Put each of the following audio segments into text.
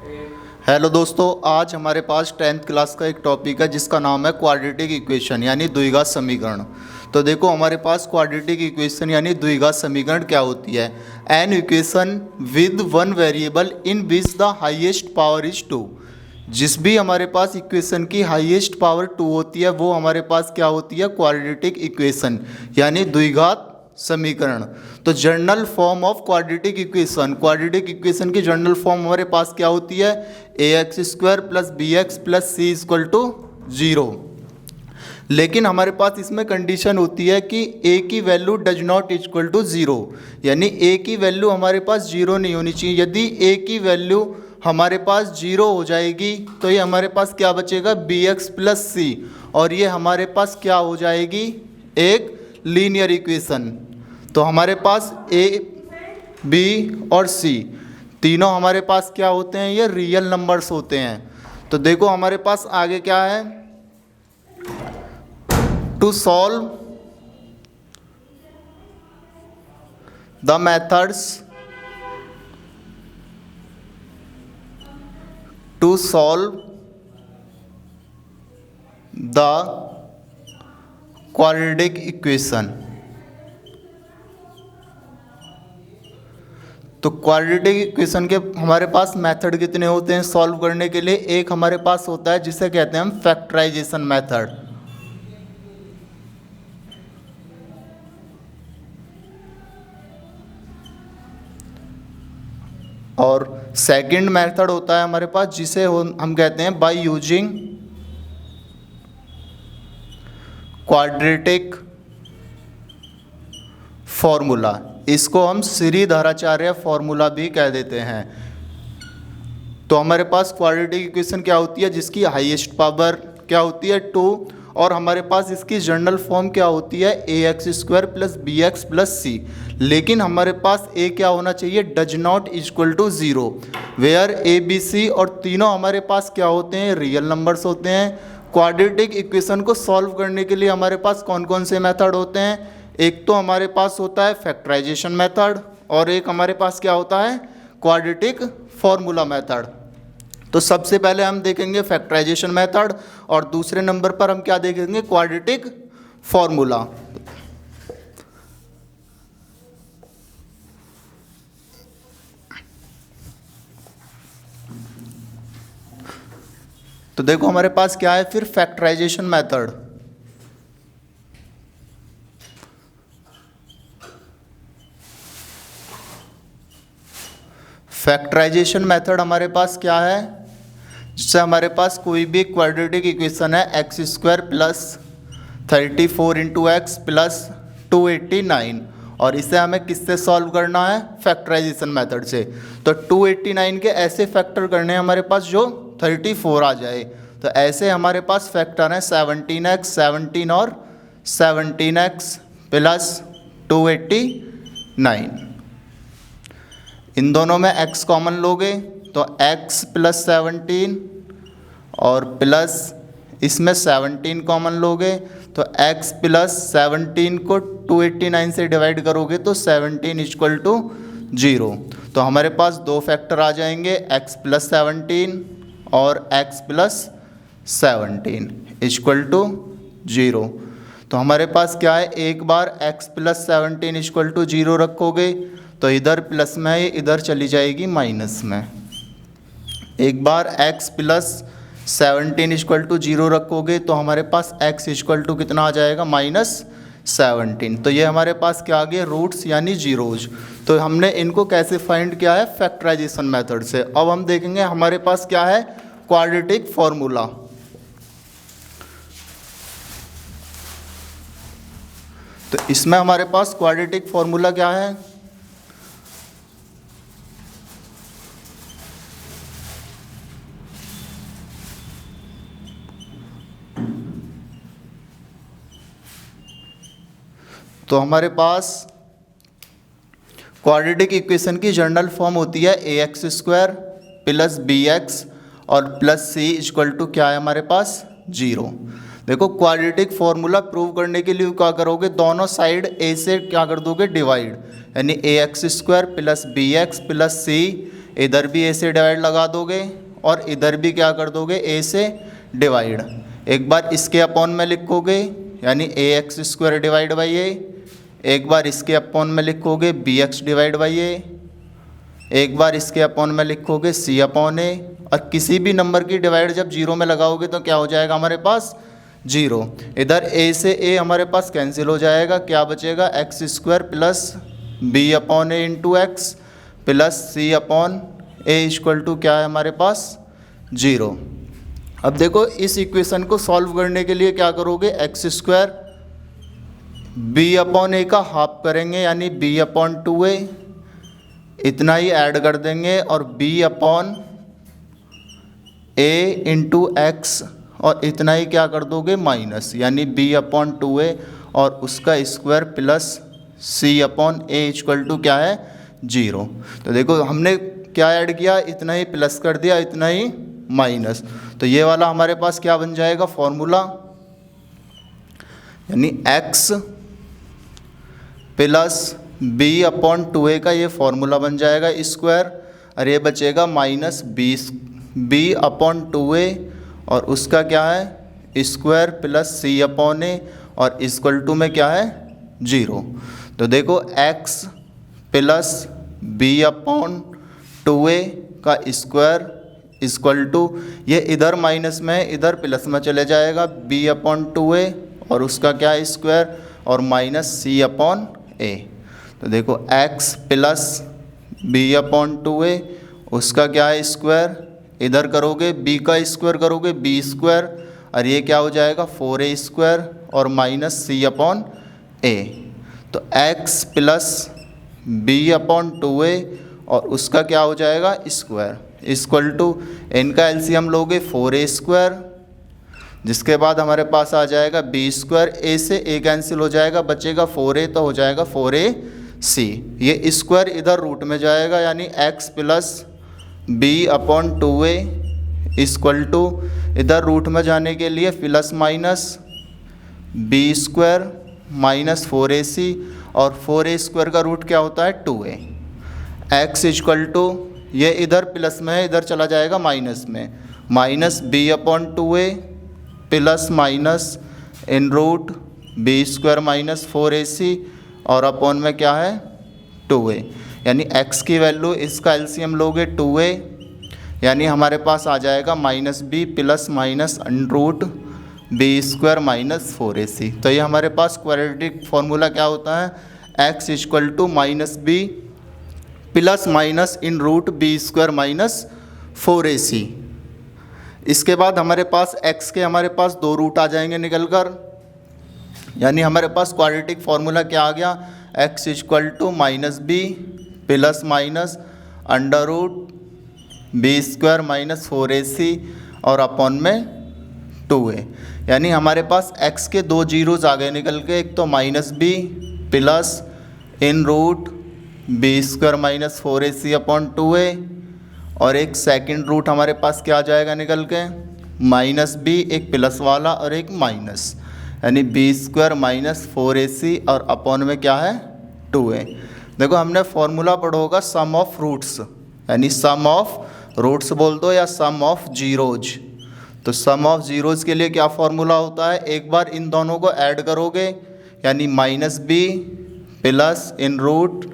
Hello दोस्तों, आज हमारे पास 10th क्लास का एक टॉपिक है जिसका नाम है क्वाड्रेटिक इक्वेशन यानी द्विघात समीकरण। तो देखो, हमारे पास क्वाड्रेटिक इक्वेशन यानी द्विघात समीकरण क्या होती है। An equation with one variable in which the highest power is 2। जिस भी हमारे पास इक्वेशन की हाईएस्ट पावर 2 होती है वो हमारे पास क्या होती है, क्वाड्रेटिक इक्वेशन यानी द्विघात समीकरण। तो general form of quadratic equation की जर्नल फॉर्म हमारे पास क्या होती है, ax² plus bx plus c equal to 0। लेकिन हमारे पास इसमें कंडीशन होती है कि a की value does not equal to 0, यानी a की वैल्यू हमारे पास 0 नहीं होनी चाहिए। यदि a की वैल्यू हमारे पास 0 हो जाएगी तो ये हमारे पास क्या बचेगा, bx प्लस c, और ये हमारे पास क्या हो जाएगी, एक लीनियर इक्वेशन। तो हमारे पास a, b और c तीनों हमारे पास क्या होते हैं, ये रियल नंबर्स होते हैं। तो देखो हमारे पास आगे क्या है, to solve the methods to solve the quadratic equation. तो क्वाड्रेटिक इक्वेशन के हमारे पास मेथड कितने होते हैं सॉल्व करने के लिए। एक हमारे पास होता है जिसे कहते हैं हम फैक्टराइजेशन मेथड, और सेकंड मेथड होता है हमारे पास जिसे हम कहते हैं बाय यूजिंग क्वाड्रेटिक फॉर्मूला। इसको हम श्रीधराचार्य फॉर्मूला भी कह देते हैं। तो हमारे पास क्वाड्रेटिक इक्वेशन क्या होती है, जिसकी हाईएस्ट पावर क्या होती है 2, और हमारे पास इसकी जनरल फॉर्म क्या होती है, ax² plus bx plus c। लेकिन हमारे पास a क्या होना चाहिए, does not equal to 0, where a b c और तीनों हमारे पास क्या होते हैं, रियल नंबर्स होते हैं। क्वाड्रेटिक इक्वेशन को सॉल्व करने के लिए हमारे पास कौन कौन से मेथड होते हैं, एक तो हमारे पास होता है फैक्टराइजेशन मेथड, और एक हमारे पास क्या होता है, क्वाड्रेटिक फॉर्मूला मेथड। तो सबसे पहले हम देखेंगे फैक्टराइजेशन मेथड, और दूसरे नंबर पर हम क्या देखेंगे, क्वाड्रेटिक फॉर्मूला। तो देखो हमारे पास क्या है फिर फैक्टराइजेशन मेथड। फैक्टराइजेशन मेथड हमारे पास क्या है, जिससे हमारे पास कोई भी क्वाड्रेटिक इक्वेशन है x² plus 34 into X plus 289, और इसे हमें किससे सॉल्व करना है, फैक्टराइजेशन मेथड से। तो 289 के ऐसे फैक्टर करने हैं हमारे पास जो 34 आ जाए। तो ऐसे हमारे पास फैक्टर हैं 17x, 17 और 17x प्लस 289। इन दोनों में x कॉमन लोगे तो x प्लस 17 और प्लस इसमें 17 कॉमन लोगे तो x प्लस 17 को 289 से डिवाइड करोगे तो 17 इक्वल टू 0। तो हमारे पास दो फैक्टर आ जाएंगे, x प्लस 17 और x प्लस 17 इक्वल टू 0। तो हमारे पास क्या है, एक बार x प्लस 17 इक्वल टू 0 रखोगे तो इधर प्लस में है, इधर चली जाएगी माइनस में। एक बार x प्लस 17 इक्वल टू 0 रखोगे तो हमारे पास x इक्वल टू कितना आ जाएगा, -17। तो ये हमारे पास क्या आ गया, रूट्स यानी जीरोज। तो हमने इनको कैसे फाइंड किया है, फैक्टराइजेशन मेथड से। अब हम देखेंगे हमारे पास क्या है, क्वाड्रेटिक फॉर्मूला। तो इसमें हमारे पास क्वाड्रेटिक फॉर्मूला क्या है, तो हमारे पास क्वाड्रेटिक इक्वेशन की जनरल फॉर्म होती है ax² प्लस bx और प्लस c इक्वल टू क्या है हमारे पास 0। देखो क्वाड्रेटिक फॉर्मूला प्रूव करने के लिए क्या करोगे, दोनों साइड a से क्या कर दोगे डिवाइड, यानी ax² plus bx plus c इधर भी ए से डिवाइड लगा दोगे और इधर भी क्या कर दोगे, ए से डिवाइड। एक बार इसके अपॉन में लिखोगे यानी ए एक्स स्क्वायर डिवाइड बाई ए, एक बार इसके अपॉन में लिखोगे बी एक्स डिवाइड बाई ए, एक बार इसके अपॉन में लिखोगे सी अपॉन ए। और किसी भी नंबर की डिवाइड जब जीरो में लगाओगे तो क्या हो जाएगा हमारे पास, जीरो। इधर ए से ए हमारे पास कैंसिल हो जाएगा, क्या बचेगा, X square plus B upon A into X plus C upon A equal to क्या है हमारे पास, जीरो। अब देखो इस इक्वेशन को सॉल्व करने के लिए क्या करोगे, एक्स स्क्वायर बी अपॉन ए का हाफ करेंगे यानी बी अपॉन 2a, इतना ही ऐड कर देंगे और b upon A into x और इतना ही क्या कर दोगे माइनस यानी b अपॉन 2a और उसका square plus c upon A equal to क्या है, जीरो। तो देखो हमने क्या ऐड किया, इतना ही प्लस कर दिया, इतना ही माइनस। तो ये वाला हमारे पास क्या बन जाएगा फॉर्मूला, यानी x plus b upon 2a का ये फॉर्मूला बन जाएगा स्क्वायर, और ये बचेगा माइनस b अपॉन 2a और उसका क्या है स्क्वायर प्लस c अपॉन ए और इक्वल टू में क्या है, जीरो। तो देखो x plus b upon 2a का स्क्वायर इक्वल टू, ये इधर माइनस में है इधर प्लस में चले जाएगा, b अपॉन 2a और उसका क्या है स्क्वायर और माइनस c अपॉन a। तो देखो x plus b upon 2a उसका क्या है स्क्वायर, इधर करोगे b का स्क्वायर करोगे b स्क्वायर और ये क्या हो जाएगा 4a स्क्वायर और माइनस c अपॉन a। तो x plus b upon 2a और उसका क्या हो जाएगा स्क्वायर इक्वल टू, इनका एलसीएम लोगे 4a स्क्वायर, जिसके बाद हमारे पास आ जाएगा b स्क्वायर, a से a कैंसिल हो जाएगा बचेगा 4a तो हो जाएगा 4ac। ये स्क्वायर इधर रूट में जाएगा यानी x plus b upon 2a equal to, इधर रूट में जाने के लिए plus minus b square minus 4ac और 4a स्क्वायर का रूट क्या होता है 2a। x इक्वल टू, ये इधर प्लस में है इधर चला जाएगा माइनस में, minus b upon 2a plus minus in root b square minus 4ac और अपॉन में क्या है 2a, यानी x की वैल्यू इसका एलसीएम लोगे 2a यानी हमारे पास आ जाएगा minus b plus minus in root b square minus 4ac। तो ये हमारे पास क्वाड्रेटिक फॉर्मूला क्या होता है, x equal to minus b plus minus in root B square minus 4ac। इसके बाद हमारे पास x के हमारे पास दो रूट आ जाएंगे निकल कर, यानी हमारे पास क्वाड्रेटिक फार्मूला क्या आ गया, x equal to minus B plus minus under root B square minus 4ac और अपॉन में 2a। यानी हमारे पास x के दो जीरोज आ गए निकल के, एक तो minus B plus in root B square minus 4ac upon 2a और एक सेकंड रूट हमारे पास क्या आ जाएगा निकल के, माइनस बी एक प्लस वाला और एक माइनस, यानी बी स्क्वायर माइनस 4ac और अपॉन में क्या है 2a। देखो हमने फॉर्मूला पढ़ा होगा सम ऑफ रूट्स, यानी सम ऑफ रूट्स बोल दो या सम ऑफ जीरोज। तो सम ऑफ जीरोज के लिए क्या फॉर्मूला होता है, एक बार इन दोनों को ऐड करोगे यानी minus B plus in root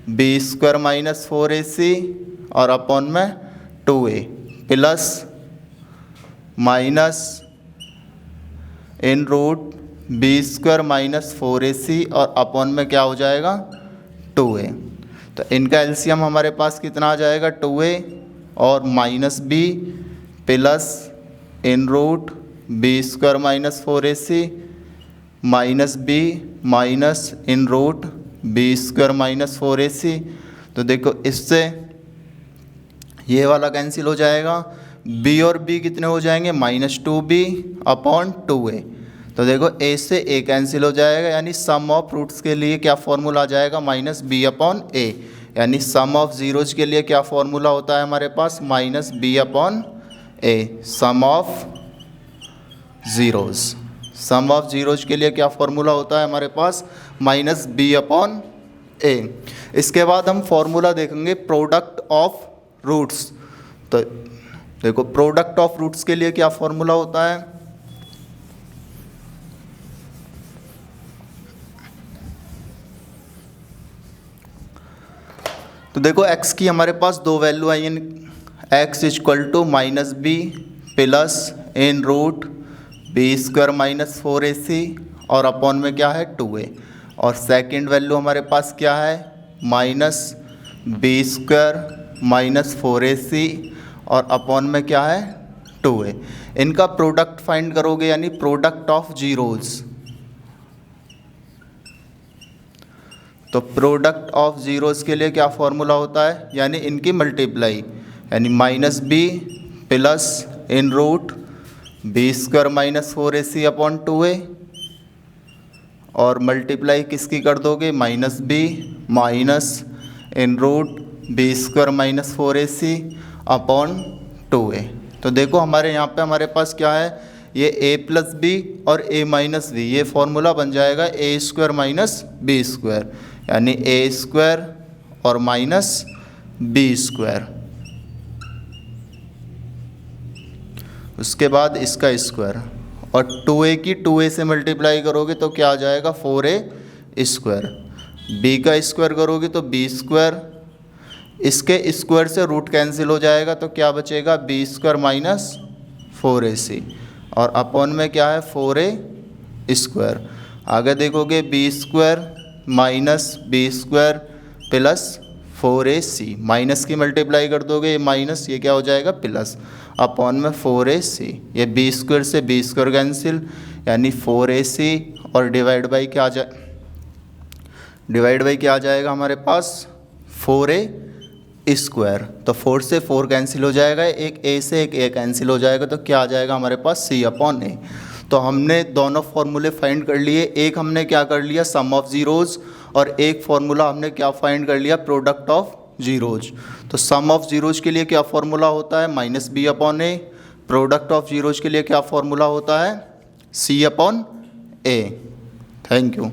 B square minus 4ac और अपॉन में 2a plus minus in root B square minus 4ac और अपॉन में क्या हो जाएगा 2a। तो इनका एलसीएम हमारे पास कितना आ जाएगा 2a और minus b plus in root B square minus 4ac minus b minus in root B square minus 4ac। तो देखो इससे ये वाला कैंसिल हो जाएगा, b और b कितने हो जाएंगे माइनस 2b अपॉन 2a। तो देखो a से a कैंसिल हो जाएगा, यानी सम ऑफ रूट्स के लिए क्या फॉर्मूला आ जाएगा माइनस b अपॉन a, यानी सम ऑफ जीरोज के लिए क्या फॉर्मूला होता है हमारे पास minus b upon a। Sum of zeros, sum of zeros के लिए क्या फॉर्मूला होता है हमारे पास -b अपॉन a। इसके बाद हम फॉर्मूला देखेंगे प्रोडक्ट ऑफ रूट्स। तो देखो प्रोडक्ट ऑफ रूट्स के लिए क्या फॉर्मूला होता है, तो देखो x की हमारे पास दो वैल्यू आई हैं, x equal to minus B plus in root B square minus 4ac और अपॉन में क्या है 2a, और सेकंड वैल्यू हमारे पास क्या है minus B square minus 4ac और अपॉन में क्या है 2a। इनका प्रोडक्ट फाइंड करोगे यानी प्रोडक्ट ऑफ जीरोज़। तो प्रोडक्ट ऑफ जीरोज़ के लिए क्या फॉर्मूला होता है, यानी इनकी मल्टीप्लाई, यानी minus B plus in root B square minus 4ac upon 2a, और मल्टीप्लाई किसकी कर दोगे minus B minus in root B square minus 4ac upon 2a। तो देखो हमारे यहाँ पे हमारे पास क्या है, ये a प्लस बी और a माइनस बी, ये फॉर्मूला बन जाएगा a square minus B square, यानी a स्क्वायर और माइनस बी स्क्वायर, उसके बाद इसका स्क्वायर, और 2a की 2a से मल्टीप्लाई करोगे तो क्या आ जाएगा 4a स्क्वायर, b का स्क्वायर करोगे तो b स्क्वायर, इसके स्क्वायर से रूट कैंसिल हो जाएगा तो क्या बचेगा बी स्क्वायर माइनस 4ac, और अपॉन में क्या है 4a स्क्वायर। आगे देखोगे B square minus B square plus 4ac, minus की मल्टीप्लाई कर दोगे ये माइनस, ये क्या हो जाएगा प्लस, अपॉन में 4ac, ये बी स्क्वायर से बी स्क्वायर कैंसिल, यानी 4ac और डिवाइड बाई क्या आ जाएगा हमारे पास 4a स्क्वायर। तो 4 से 4 कैंसिल हो जाएगा, एक a से एक a कैंसिल हो जाएगा, तो क्या आ जाएगा हमारे पास c अपॉन a। तो हमने दोनों फार्मूले फाइंड कर लिए, एक हमने क्या कर लिया सम ऑफ जीरोज़, और एक फार्मूला हमने क्या फाइंड कर लिया प्रोडक्ट ऑफ जीरोज़। तो सम ऑफ जीरोज़ के लिए क्या फार्मूला होता है minus B upon a, product of zeros के लिए क्या फार्मूला होता है c upon a। Thank you.